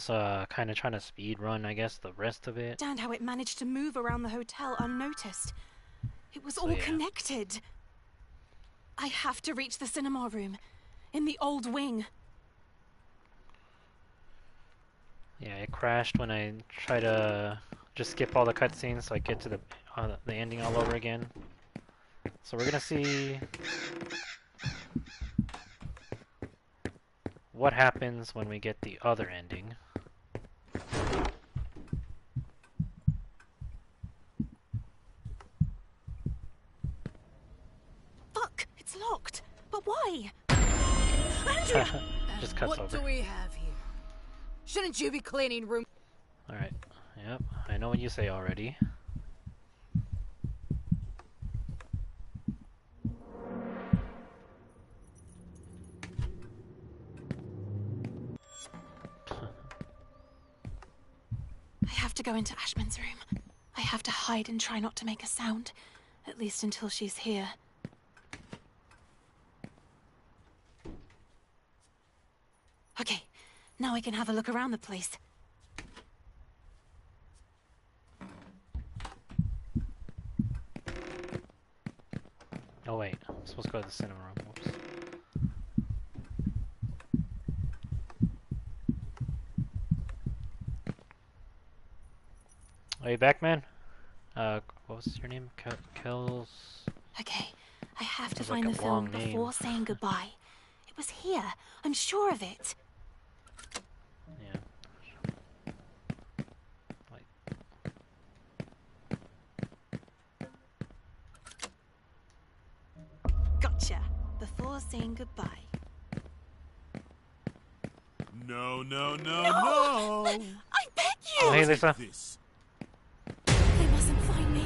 was kind of trying to speed run, I guess, the rest of it. Understand how it managed to move around the hotel unnoticed. It was all yeah. connected. I have to reach the cinema room, in the old wing. Yeah, it crashed when I try to just skip all the cutscenes so I get to the ending all over again. So we're gonna see what happens when we get the other ending. Fuck! It's locked! But why? Andrea! Just cuts what over. do we have here? Shouldn't you be cleaning room? Alright. Yep, I know what you say already. I have to go into Ashman's room. I have to hide and try not to make a sound. At least until she's here. Okay, now I can have a look around the place. Oh wait, I'm supposed to go to the cinema room. Whoops. Are you back, man? What was your name? Kells... Okay, I have to Sounds like find a the film long name. before saying goodbye. It was here. I'm sure of it. Yeah. Like... Gotcha. Before saying goodbye. No. I beg you! Oh, hey, Lisa. This. They mustn't find me.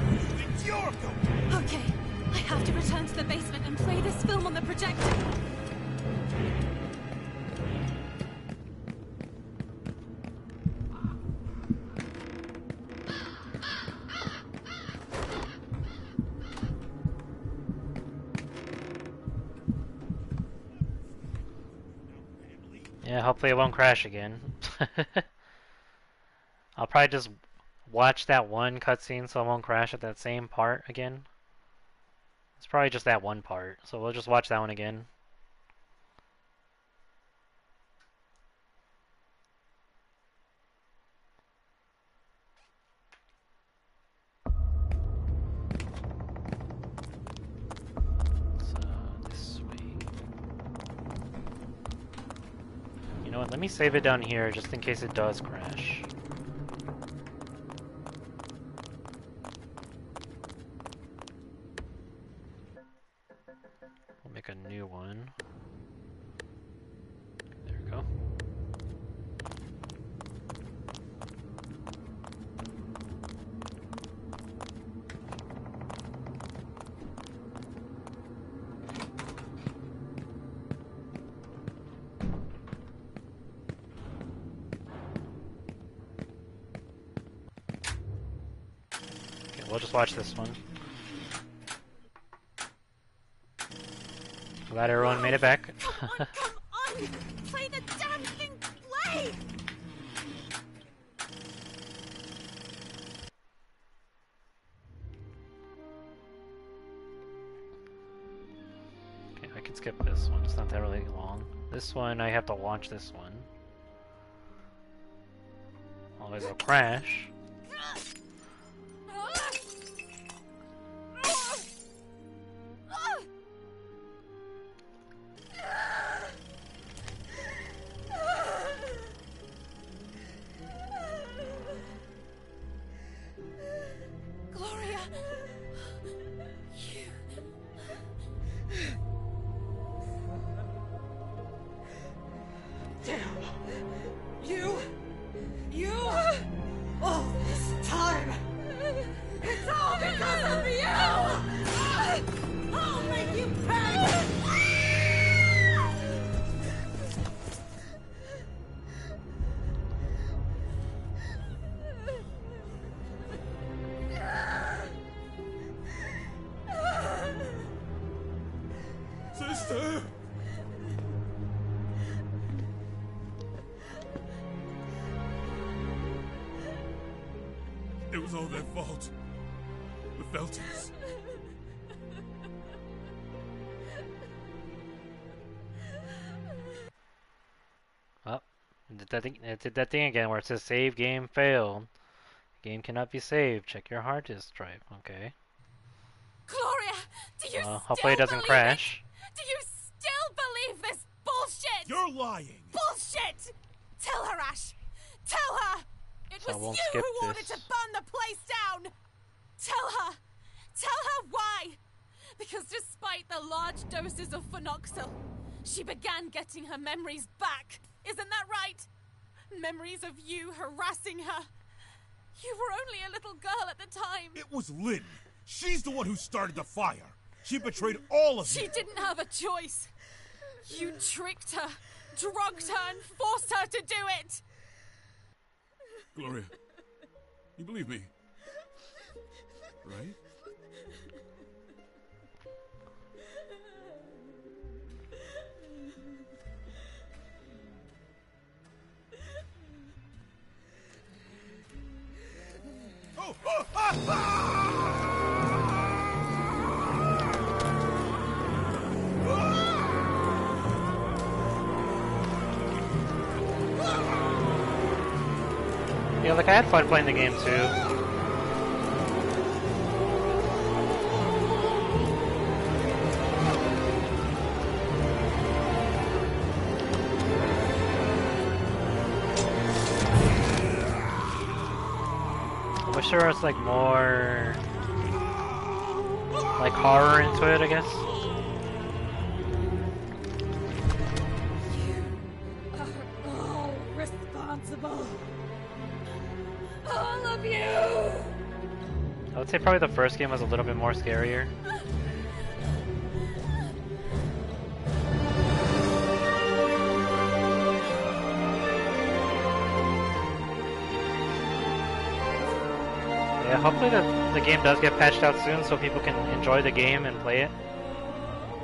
Where do you think you're going? Okay, I have to return to the basement and play this film on the projector. Yeah, hopefully it won't crash again. I'll probably just watch that one cutscene so it won't crash at that same part again. It's probably just that one part, so we'll just watch that one again. So, this way. You know what, let me save it down here just in case it does crash. We'll make a new one. There we go. Okay, we'll just watch this one. Glad everyone made it back. Come on! Play the damn thing! Play! Okay, I can skip this one. It's not that really long. This one, I have to launch this one. Otherwise it'll crash. Gloria! Damn! You! Oh, It was all their fault. The Feltons. Oh, it did that thing again where it says save game failed. Game cannot be saved. Check your hard disk drive. Okay. Gloria, do you Hopefully it still doesn't believe crash. it? Do you still believe this bullshit? You're lying. Bullshit! Tell her, Ash. Tell her. It So I was won't you skip who wanted this. to burn the place down. Tell her. Tell her why. Because despite the large doses of phenoxyl, she began getting her memories back. Isn't that right? Memories of you harassing her. You were only a little girl at the time. It was Lynn. She's the one who started the fire. She betrayed all of you. She didn't have a choice. You tricked her, drugged her, and forced her to do it. Gloria, you believe me, right? Oh! Oh! Ah! Ah! Yeah, like I had fun playing the game too. I wish there was like more like horror into it, I guess. Are all responsible. All of you! I would say probably the first game was a little bit more scarier. Yeah, hopefully the game does get patched out soon so people can enjoy the game and play it.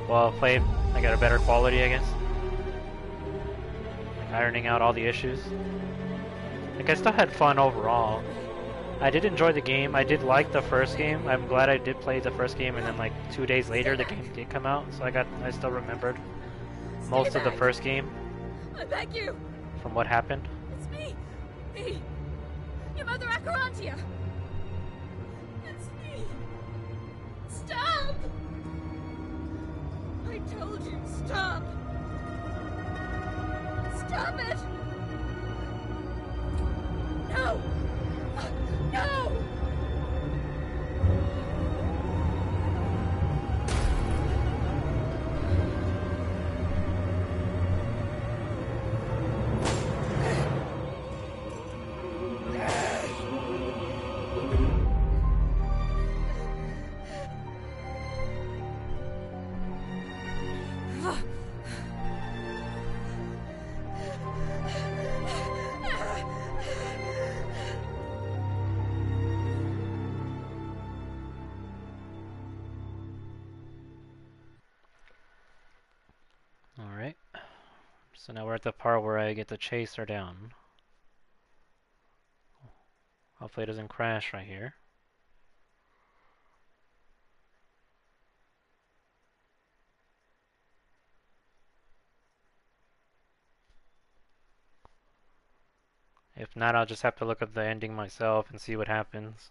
Well, play it like at a better quality, I guess. Like ironing out all the issues. Like I still had fun overall. I did enjoy the game. I did like the first game. I'm glad I did play the first game, and then like 2 days later the game did come out, so I still remembered most of the first game I beg you. from what happened. It's me. Me. Your mother Acherontia. It's me. Stop! I told you, stop. Stop it. No. No. Alright. So now we're at the part where I get to chase her down. Hopefully it doesn't crash right here. If not, I'll just have to look at the ending myself and see what happens.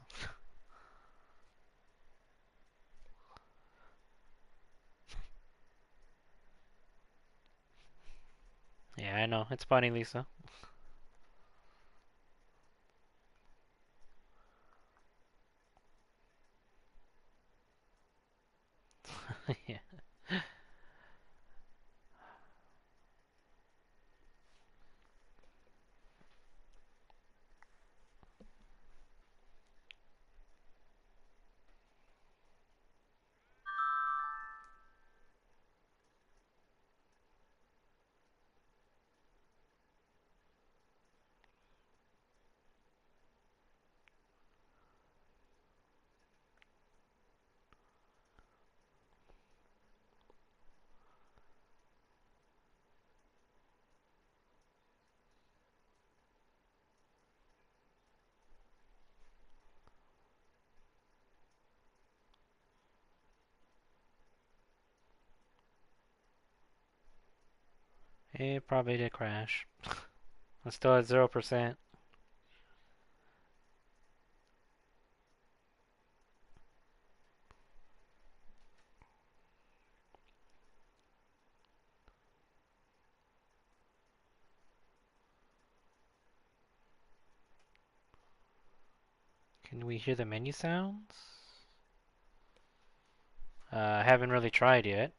Yeah, I know. It's funny, Lisa. Yeah. It probably did crash. I'm still at 0%. Can we hear the menu sounds? I haven't really tried yet.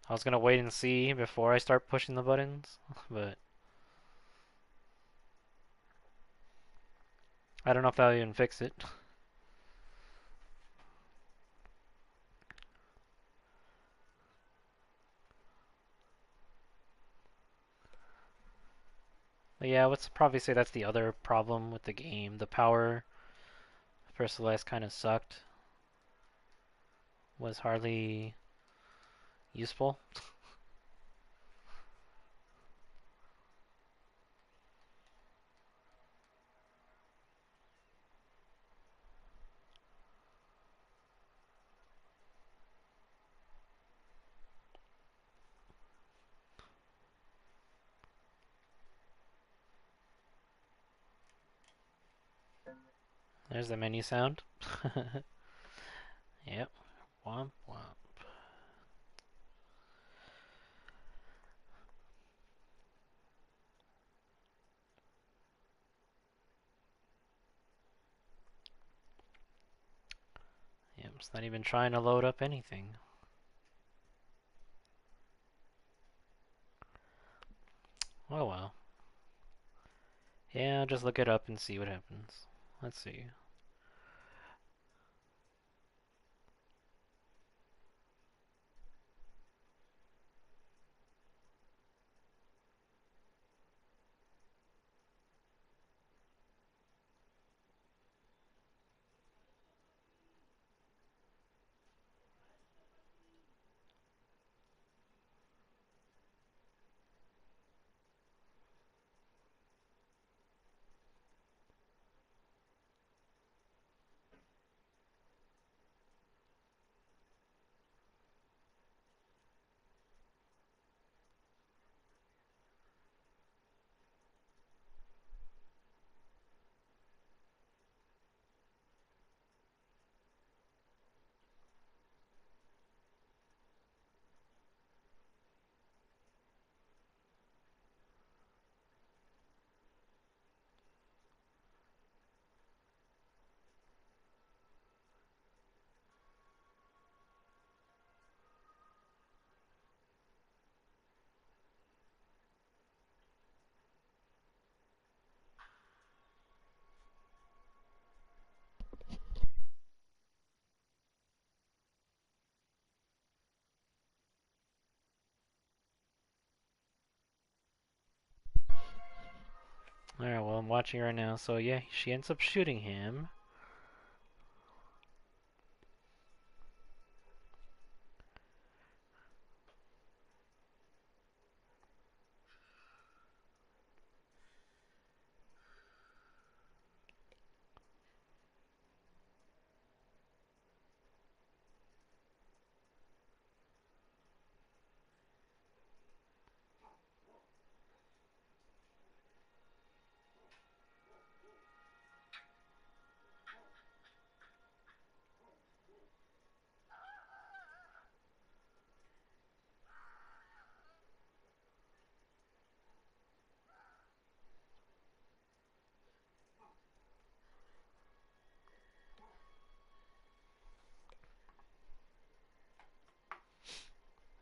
I was gonna wait and see before I start pushing the buttons, but I don't know if that'll even fix it. But yeah, I would probably say that's the other problem with the game. The power for Celeste kind of sucked. Was hardly useful. There's the menu sound. Yep. Womp womp. Yep, it's not even trying to load up anything. Oh well. Yeah, I'll just look it up and see what happens. Let's see. Alright, well, I'm watching right now, so yeah, she ends up shooting him.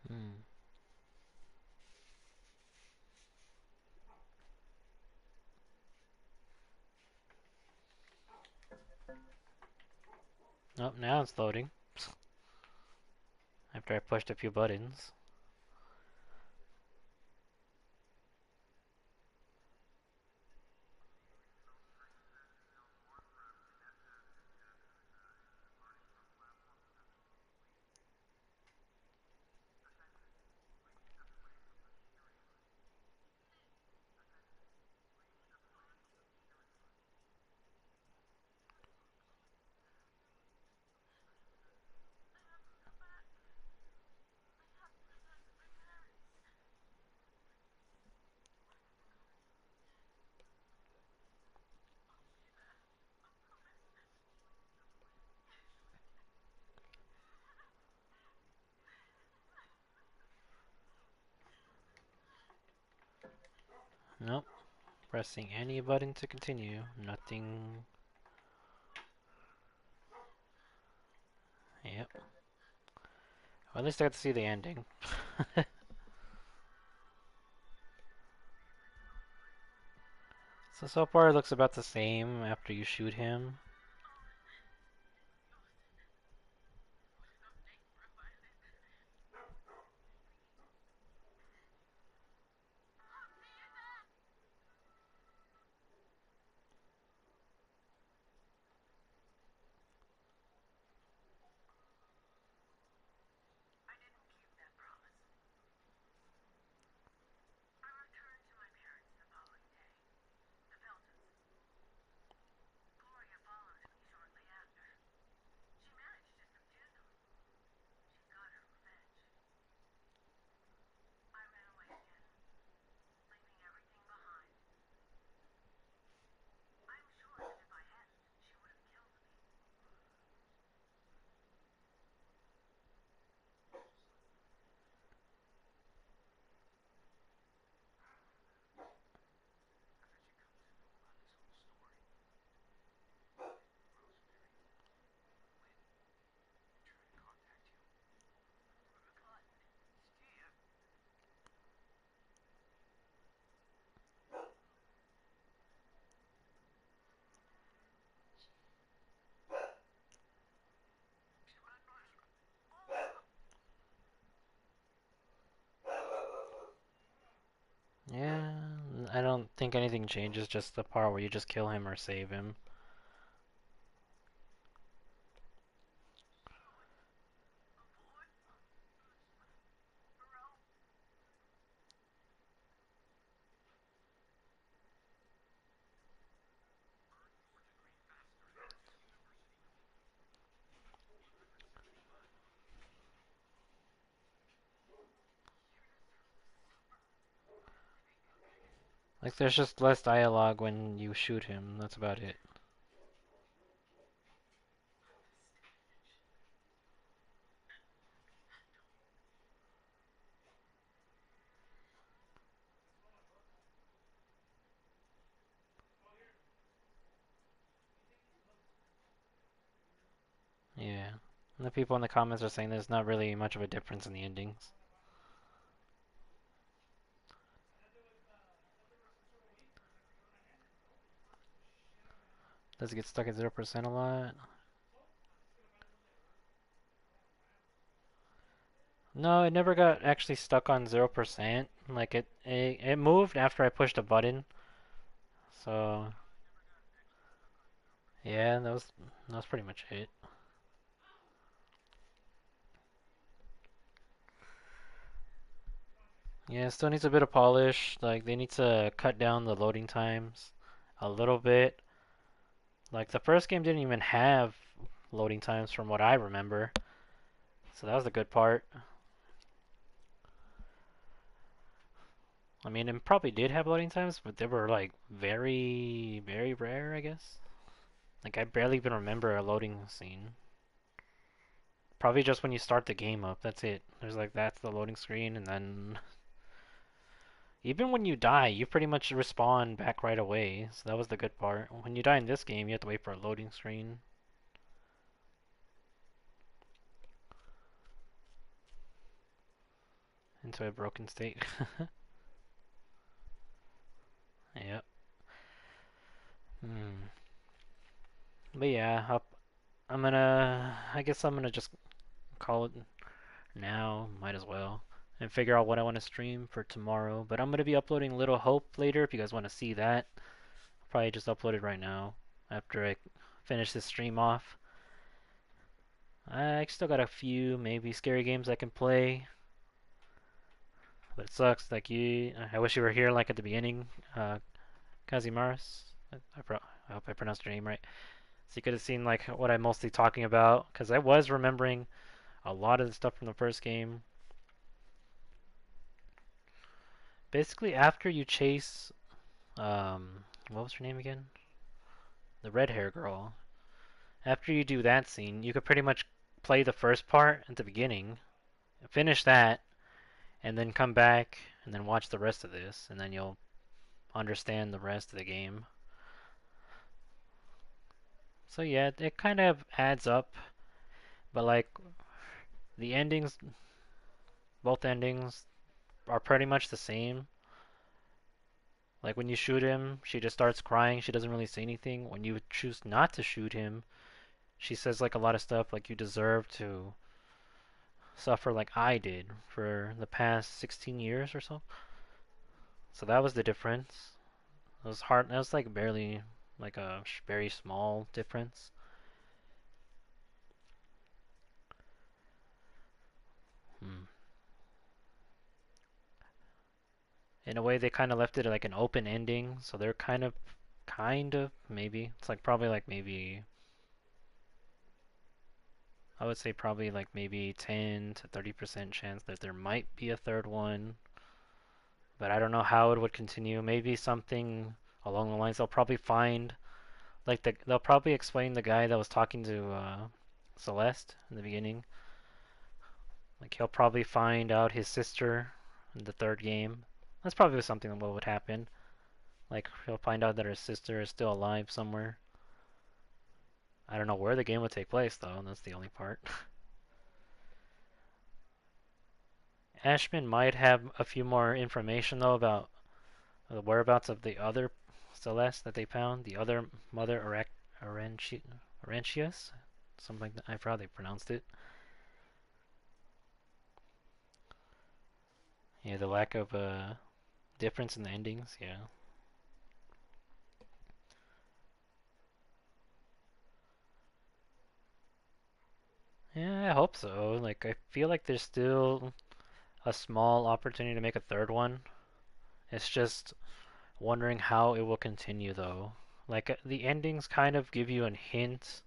Hmm. Oh, now it's loading. After I pushed a few buttons. Nope. Pressing any button to continue. Nothing. Yep. Well, at least I got to see the ending. So far it looks about the same after you shoot him. Yeah, I don't think anything changes, just the part where you just kill him or save him. Like, there's just less dialogue when you shoot him, that's about it. Yeah. And the people in the comments are saying there's not really much of a difference in the endings. Does it get stuck at 0% a lot? No, it never got actually stuck on 0%. Like, it moved after I pushed a button. So, yeah, that was pretty much it. Yeah, it still needs a bit of polish. Like, they need to cut down the loading times a little bit. Like, the first game didn't even have loading times from what I remember. So that was the good part. I mean, it probably did have loading times, but they were like very, very rare, I guess. Like, I barely even remember a loading scene. Probably just when you start the game up, that's it. There's like, that's the loading screen, and then even when you die, you pretty much respawn back right away. So that was the good part. When you die in this game, you have to wait for a loading screen. Into a broken state. Yep. Hmm. But yeah, I guess I'm gonna just call it now. Might as well. And figure out what I want to stream for tomorrow. But I'm gonna be uploading Little Hope later if you guys want to see that. I'll probably just upload it right now after I finish this stream off. I still got a few maybe scary games I can play. But it sucks. Like I wish you were here like at the beginning. Kazimaris. I hope I pronounced your name right. So you could have seen like what I'm mostly talking about, because I was remembering a lot of the stuff from the first game. Basically, after you chase, what was her name again? The red hair girl. After you do that scene, you could pretty much play the first part at the beginning, finish that, and then come back and then watch the rest of this, and then you'll understand the rest of the game. So yeah, it kind of adds up, but like the endings, both endings are pretty much the same. Like when you shoot him, she just starts crying. She doesn't really say anything. When you choose not to shoot him, she says like a lot of stuff like you deserve to suffer like I did for the past 16 years or so. So that was the difference. It was hard. That was like barely like a very small difference. Hmm. In a way, they kind of left it like an open ending, so they're kind of, maybe. It's like probably like maybe, I would say probably like maybe 10 to 30% chance that there might be a third one, but I don't know how it would continue. Maybe something along the lines they'll probably find, like they'll probably explain the guy that was talking to Celeste in the beginning. Like he'll probably find out his sister in the third game. That's probably something that would happen. Like he'll find out that her sister is still alive somewhere. I don't know where the game would take place though, that's the only part. Ashman might have a few more information though about the whereabouts of the other Celeste that they found, the other Mother Arantius? Something like that. I forgot how they pronounced it. Yeah, the lack of difference in the endings, yeah. Yeah, I hope so. Like, I feel like there's still a small opportunity to make a third one. It's just wondering how it will continue, though. Like, the endings kind of give you a hint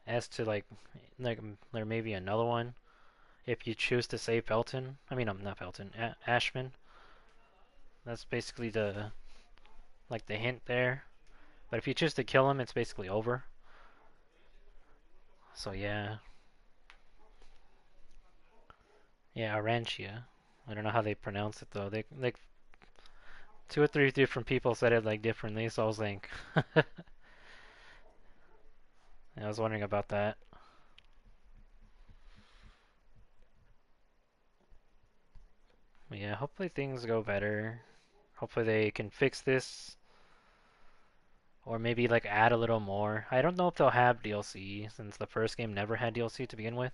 as to, like there may be another one if you choose to save Felton. I mean, not Felton, Ashman. That's basically the hint there. But if you choose to kill him, it's basically over. So yeah. Yeah, Arantia. I don't know how they pronounce it though. They like two or three different people said it like differently, so I was like I was wondering about that. But yeah, hopefully things go better. Hopefully they can fix this or maybe like add a little more. I don't know if they'll have DLC since the first game never had DLC to begin with.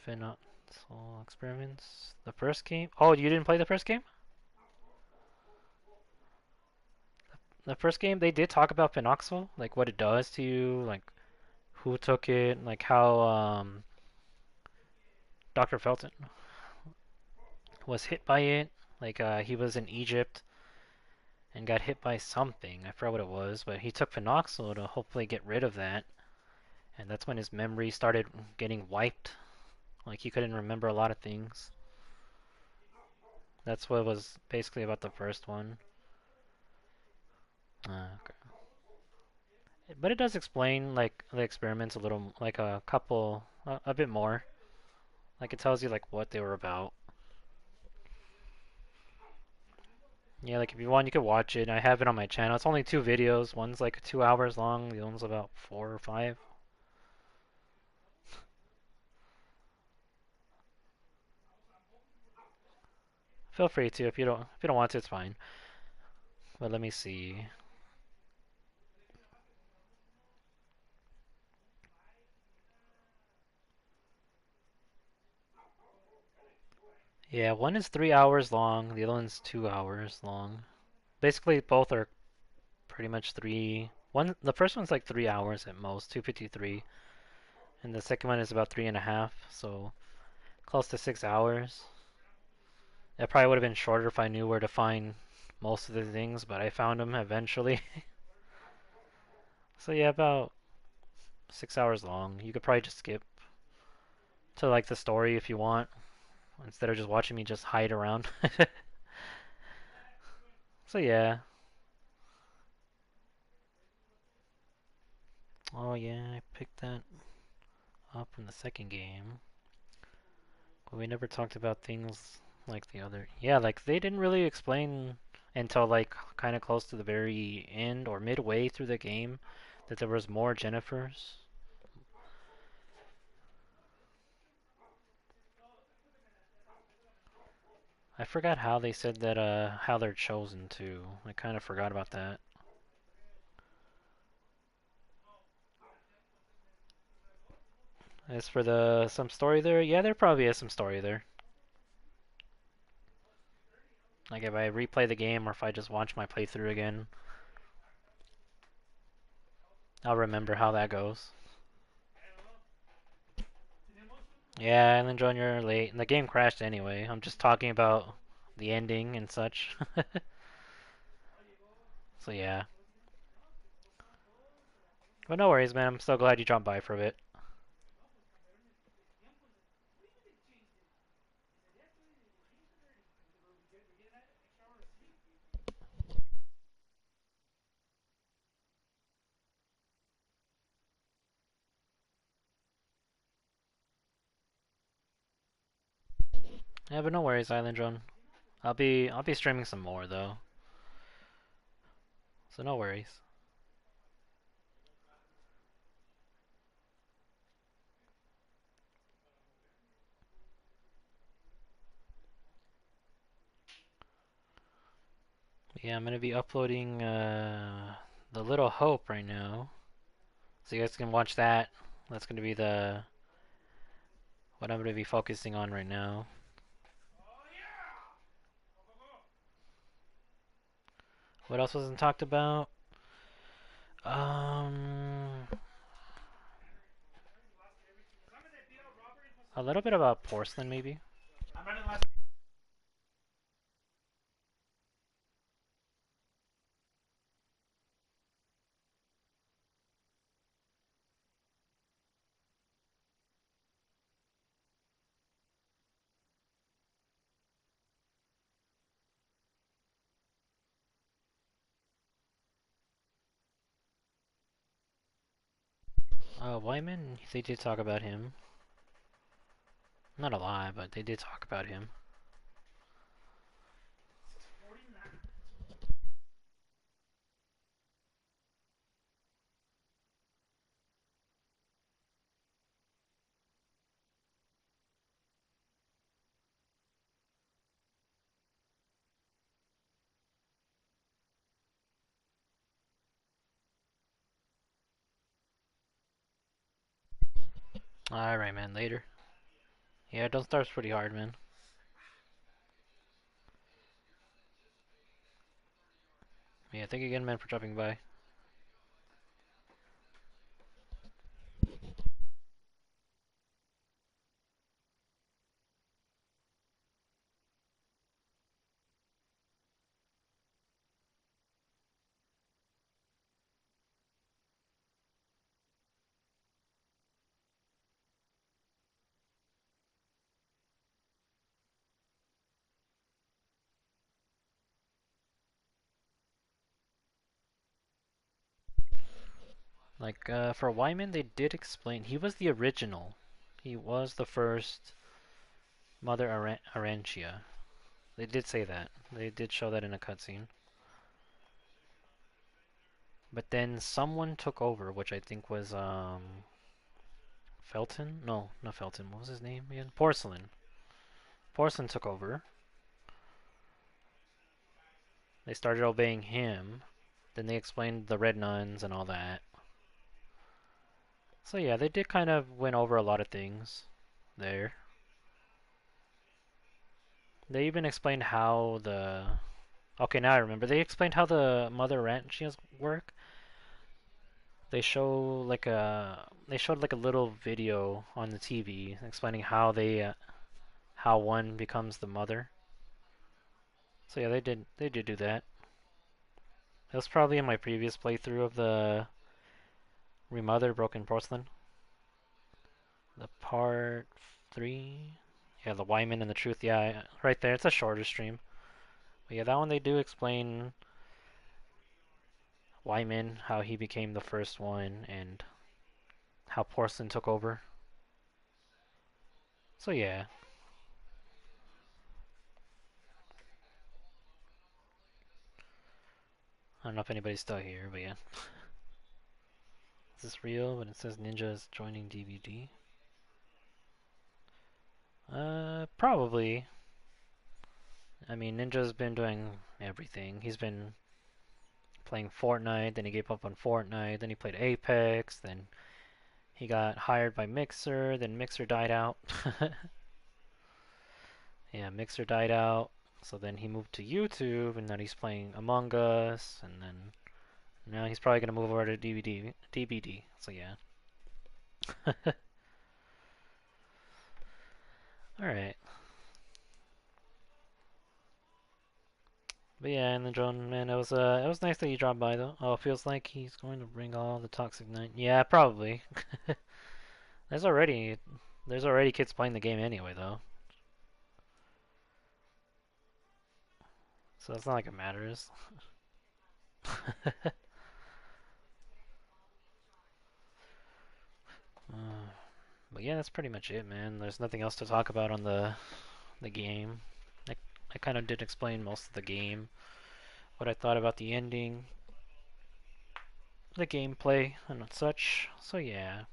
Phenoxyl experiments. The first game? Oh, you didn't play the first game? The first game they did talk about phenoxyl, like what it does to you, like who took it, like how Dr. Felton was hit by it. Like he was in Egypt and got hit by something. I forgot what it was, but he took phenoxyl to hopefully get rid of that. And that's when his memory started getting wiped. Like he couldn't remember a lot of things. That's what was basically about the first one. Okay. But it does explain like the experiments a little, like a couple, a bit more. Like it tells you like what they were about. Yeah, like if you want, you could watch it. I have it on my channel. It's only two videos. One's like 2 hours long. The other one's about 4 or 5. Feel free to if you don't want to, it's fine. But let me see. Yeah, one is 3 hours long. The other one's 2 hours long. Basically, both are pretty much three. One, the first one's like 3 hours at most, 2:53, and the second one is about 3.5, so close to 6 hours. It probably would have been shorter if I knew where to find most of the things, but I found them eventually. So yeah, about 6 hours long. You could probably just skip to like the story if you want, instead of just watching me just hide around. So yeah. Oh yeah, I picked that up in the second game. We never talked about things like the other. Yeah, like they didn't really explain until like kind of close to the very end or midway through the game that there was more Jennifers. I forgot how they said that how they're chosen too. I kind of forgot about that. As for the some story there, yeah, there probably is some story there. Like if I replay the game or if I just watch my playthrough again, I'll remember how that goes. Yeah, and then join you're late. And the game crashed anyway. I'm just talking about the ending and such. So yeah. But no worries, man. I'm so glad you dropped by for a bit. Yeah, but no worries, Island Drone. I'll be streaming some more though. So no worries. Yeah, I'm gonna be uploading The Little Hope right now. So you guys can watch that. That's gonna be the what I'm gonna be focusing on right now. What else wasn't talked about? Um, a little bit about Porcelain, maybe. Wyman, they did talk about him. Not a lot, but they did talk about him. Alright, man, later. Yeah, don't start pretty hard, man. Yeah, thank you again, man, for dropping by. Like, for Wyman, they did explain he was the original. He was the first Mother Arantia. They did say that. They did show that in a cutscene. But then someone took over, which I think was, Felton? No, not Felton. What was his name again? Porcelain. Porcelain took over. They started obeying him. Then they explained the Red Nuns and all that. So yeah, they did kind of went over a lot of things there. They even explained how the... Okay, now I remember. They explained how the Mother Ranchians work. They show like a... They showed like a little video on the TV explaining how they... how one becomes the mother. So yeah, they did do that. It was probably in my previous playthrough of the Remothered Broken Porcelain. The part 3? Yeah, the Wyman and the Truth. Yeah, right there. It's a shorter stream. But yeah, that one they do explain Wyman, how he became the first one, and how Porcelain took over. So yeah. I don't know if anybody's still here, but yeah. Is this real when it says Ninja is joining DVD? Probably. I mean, Ninja's been doing everything. He's been playing Fortnite, then he gave up on Fortnite, then he played Apex, then he got hired by Mixer, then Mixer died out. Yeah, Mixer died out, so then he moved to YouTube, and then he's playing Among Us, and then now he's probably gonna move over to DBD. So yeah. All right. But yeah, and the drone man, it was nice that you dropped by though. Oh, it feels like he's going to bring all the toxic night. Yeah, probably. there's already there's already kids playing the game anyway though. So it's not like it matters. But yeah, that's pretty much it, man. There's nothing else to talk about on the game. I kind of did explain most of the game, what I thought about the ending, the gameplay, and such. So yeah.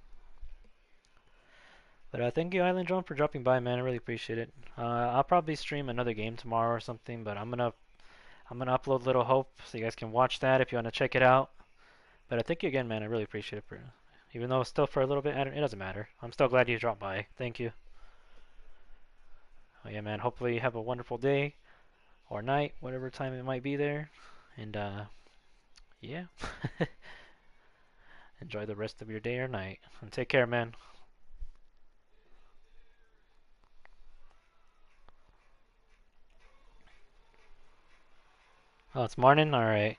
But thank you, Island Drone, for dropping by, man. I really appreciate it. I'll probably stream another game tomorrow or something, but I'm gonna upload Little Hope so you guys can watch that if you want to check it out. But thank you again, man. I really appreciate it. Even though it's still for a little bit, it doesn't matter. I'm still glad you dropped by. Thank you. Oh yeah, man. Hopefully you have a wonderful day or night, whatever time it might be there. And yeah. Enjoy the rest of your day or night. And take care, man. Oh, it's morning? Alright.